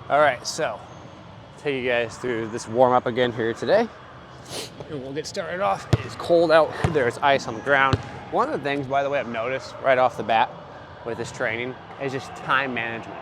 All right, so take you guys through this warm up again here today. And we'll get started off. It's cold out, there's ice on the ground. One of the things, by the way, I've noticed right off the bat with this training is just time management.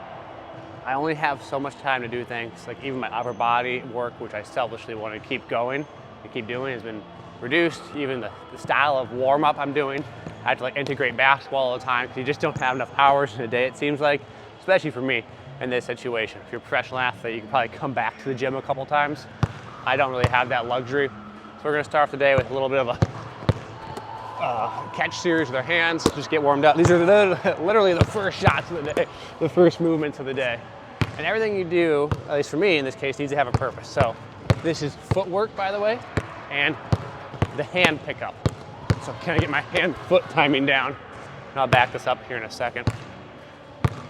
I only have so much time to do things, like even my upper body work, which I selfishly want to keep going and keep doing, has been reduced. Even the style of warm up I'm doing, I have to like integrate basketball all the time because you just don't have enough hours in a day, it seems like, especially for me in this situation. If you're a professional athlete, you can probably come back to the gym a couple times. I don't really have that luxury. So we're gonna start off the day with a little bit of a catch series with our hands, just get warmed up. These are literally the first shots of the day, the first movements of the day. And everything you do, at least for me in this case, needs to have a purpose. So this is footwork, by the way, and the hand pickup. So can I get my hand-foot timing down? And I'll back this up here in a second.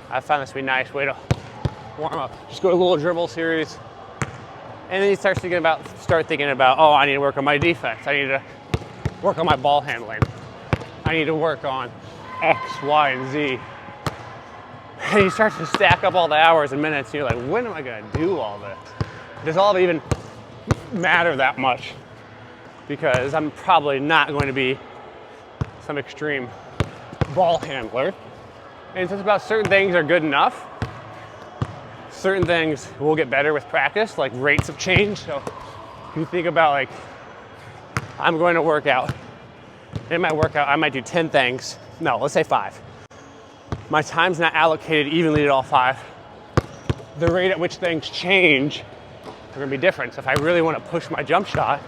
I found this to be a nice way to warm up. Just go to a little dribble series. And then you start thinking about, oh, I need to work on my defense. I need to work on my ball handling. I need to work on X, Y, and Z. And you start to stack up all the hours and minutes, and you're like, when am I gonna do all this? Does all of it even matter that much? Because I'm probably not going to be some extreme ball handler. And it's just about certain things are good enough. Certain things will get better with practice, like rates of change. So if you think about like, I'm going to work out. In my workout, I might do 10 things. No, let's say 5. My time's not allocated evenly to all 5. The rate at which things change are gonna be different. So if I really wanna push my jump shot,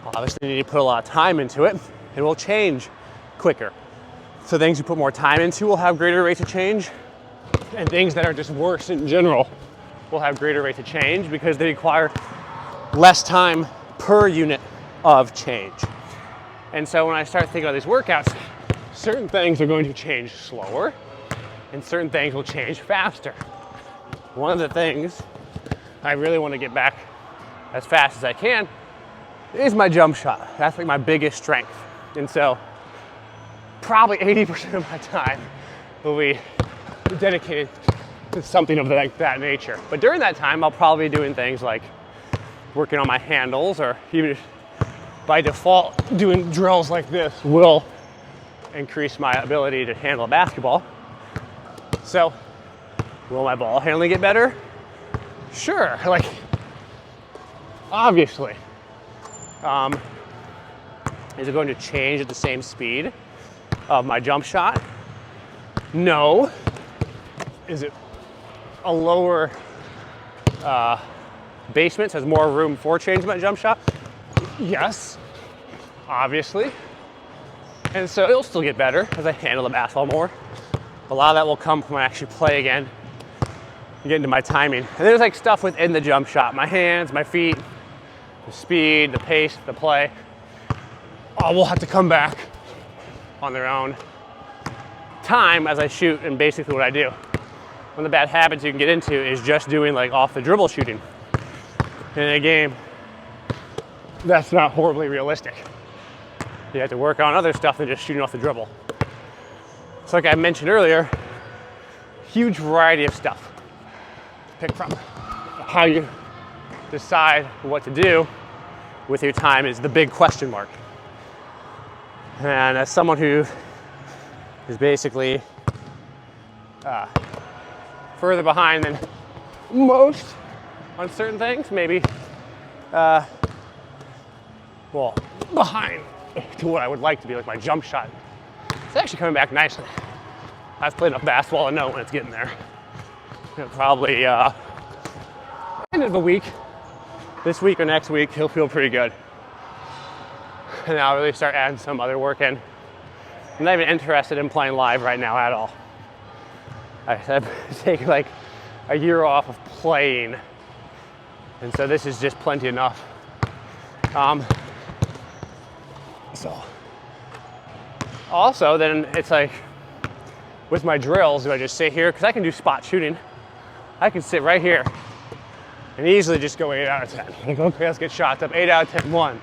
I'll obviously need to put a lot of time into it. It will change quicker. So things you put more time into will have greater rates of change, and things that are just worse in general will have greater rates of change because they require less time per unit of change. And so when I start thinking about these workouts, certain things are going to change slower and certain things will change faster. One of the things I really want to get back as fast as I can is my jump shot. That's like my biggest strength. And so probably 80% of my time will be dedicated to something of that nature. But during that time, I'll probably be doing things like working on my handles, or even by default, doing drills like this will increase my ability to handle a basketball. So, will my ball handling get better? Sure, like, obviously. Is it going to change at the same speed of my jump shot? No. Is it a lower basement, so has more room for change in my jump shot? Yes, obviously. And so it'll still get better as I handle the basketball more. A lot of that will come when I actually play again and get into my timing. And there's like stuff within the jump shot, my hands, my feet, the speed, the pace, the play. All will have to come back on their own time as I shoot, and basically what I do. One of the bad habits you can get into is just doing like off the dribble shooting. In a game, that's not horribly realistic. You have to work on other stuff than just shooting off the dribble. So like I mentioned earlier, huge variety of stuff to pick from. How you decide what to do with your time is the big question mark. And as someone who is basically further behind than most on certain things, maybe, well, behind to what I would like to be, like my jump shot. It's actually coming back nicely. I've played enough basketball to know when it's getting there. Probably end of the week, this week or next week, he'll feel pretty good. And I'll really start adding some other work in. I'm not even interested in playing live right now at all. I've taken like a year off of playing, and so this is just plenty enough. So also then it's like with my drills, do I just sit here? Because I can do spot shooting. I can sit right here and easily just go 8 out of 10. Like, okay, let's get shots up. 8 out of 10, 1.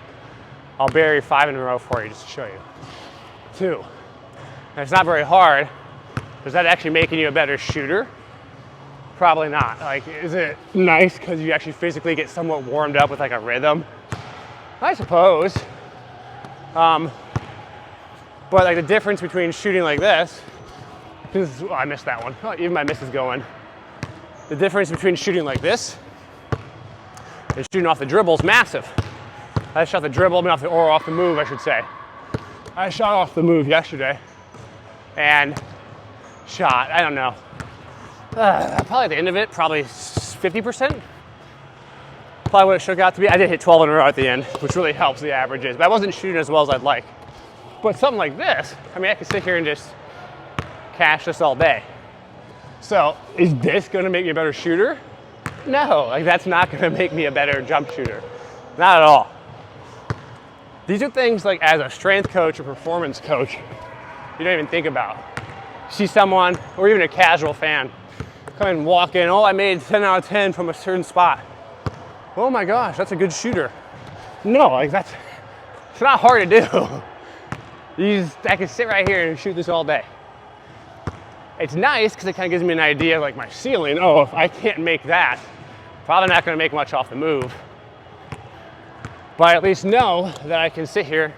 I'll bury 5 in a row for you just to show you. 2. And it's not very hard. Is that actually making you a better shooter? Probably not. Like, is it nice because you actually physically get somewhat warmed up with like a rhythm? I suppose. But like the difference between shooting like this, oh, I missed that one. Oh, even my miss is going. The difference between shooting like this and shooting off the dribble is massive. I shot the dribble, or off the move, I should say. I shot off the move yesterday and shot, I don't know, probably at the end of it, probably 50%. Probably what it shook out to be. I did hit 12 in a row at the end, which really helps the averages, but I wasn't shooting as well as I'd like. But something like this, I mean, I could sit here and just cash this all day. So is this gonna make me a better shooter? No, like that's not gonna make me a better jump shooter. Not at all. These are things like as a strength coach or performance coach, you don't even think about. You see someone, or even a casual fan, come and walk in, oh, I made 10 out of 10 from a certain spot. Oh my gosh, that's a good shooter. No, like it's not hard to do. I can sit right here and shoot this all day. It's nice because it kind of gives me an idea of like my ceiling. Oh, if I can't make that, probably not going to make much off the move. But I at least know that I can sit here.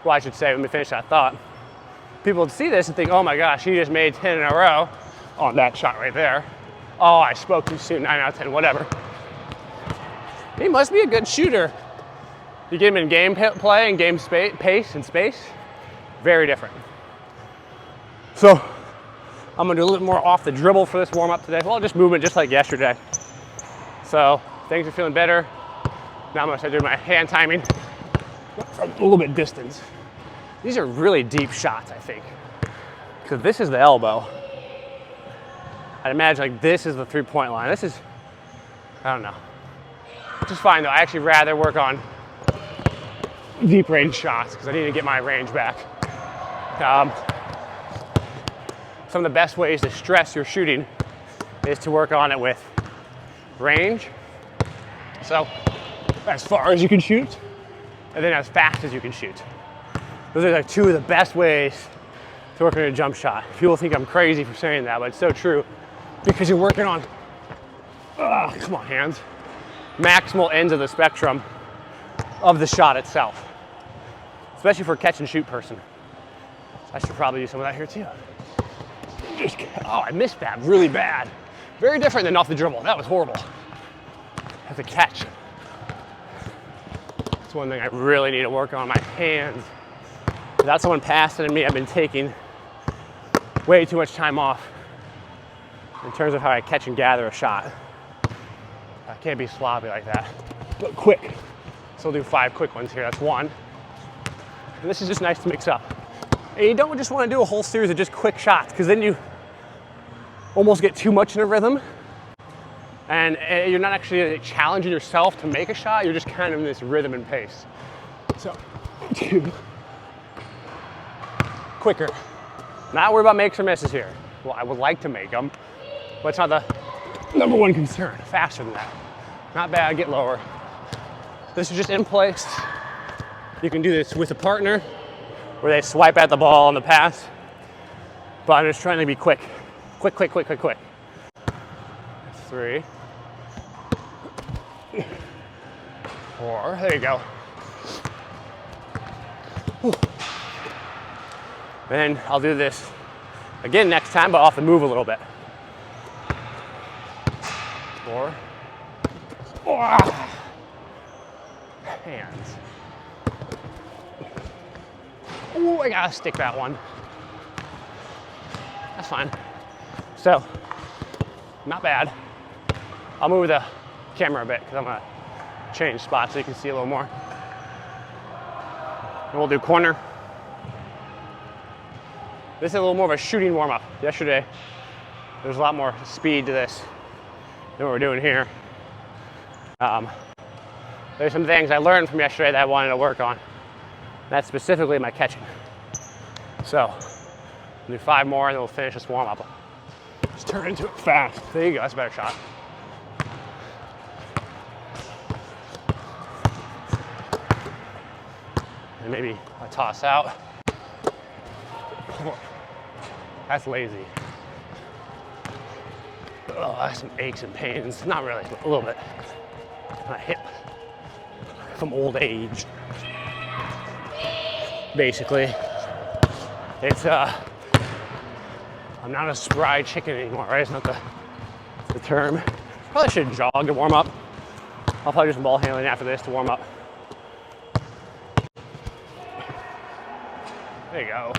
Well, I should say, let me finish that thought. People would see this and think, oh my gosh, he just made 10 in a row on that shot right there. Oh, I spoke too soon, 9 out of 10, whatever. He must be a good shooter. You get him in game play and game pace and space, very different. So I'm gonna do a little bit more off the dribble for this warm up today. Well, just movement just like yesterday. So things are feeling better. Now I'm gonna start doing my hand timing from a little bit distance. These are really deep shots, I think, because this is the elbow. I'd imagine like this is the 3-point line. This is, I don't know. Which is fine though. I actually rather work on deep range shots because I need to get my range back. Some of the best ways to stress your shooting is to work on it with range. So as far as you can shoot, and then as fast as you can shoot. Those are like two of the best ways to work on a jump shot. People think I'm crazy for saying that, but it's so true because you're working on, come on hands, maximal ends of the spectrum of the shot itself, especially for a catch and shoot person. I should probably do some of that here too. Oh, I missed that really bad. Very different than off the dribble. That was horrible. That's a catch. That's one thing I really need to work on, my hands. Without someone passing me, I've been taking way too much time off in terms of how I catch and gather a shot. I can't be sloppy like that, but quick. So we'll do 5 quick ones here, that's 1. And this is just nice to mix up. And you don't just want to do a whole series of just quick shots because then you almost get too much in a rhythm and you're not actually challenging yourself to make a shot, you're just kind of in this rhythm and pace. So, 2. Quicker. Not worry about makes or misses here. Well, I would like to make them, but it's not the number one concern. Faster than that. Not bad, get lower. This is just in place. You can do this with a partner where they swipe at the ball on the pass, but I'm just trying to be quick. Quick, quick, quick, quick, quick. 3. 4, there you go. Whew. Then I'll do this again next time, but off the move a little bit. 4. Oh. Hands. Oh, I gotta stick that one. That's fine. So, not bad. I'll move the camera a bit because I'm gonna change spots so you can see a little more. And we'll do corner. This is a little more of a shooting warm-up. Yesterday, there's a lot more speed to this than what we're doing here. There's some things I learned from yesterday that I wanted to work on. That's specifically my catching. So, we'll do 5 more and then we'll finish this warm-up. Just turn into it fast. There you go, that's a better shot. And maybe I toss out. That's lazy. Oh, some aches and pains. Not really, a little bit. My hip from old age. Basically, it's I'm not a spry chicken anymore, right? It's not the term. Probably should jog to warm up. I'll probably do some ball handling after this to warm up. There you go.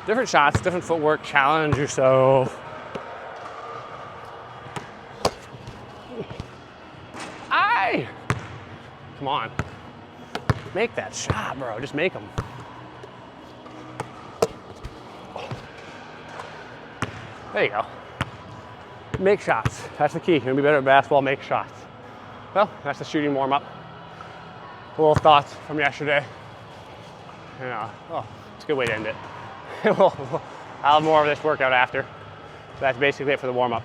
Different shots, different footwork, challenge yourself. Aye! Come on. Make that shot, bro. Just make them. There you go. Make shots. That's the key. You're gonna be better at basketball, make shots. Well, that's the shooting warm-up. A little thoughts from yesterday. And, oh, it's a good way to end it. I'll have more of this workout after. That's basically it for the warm-up.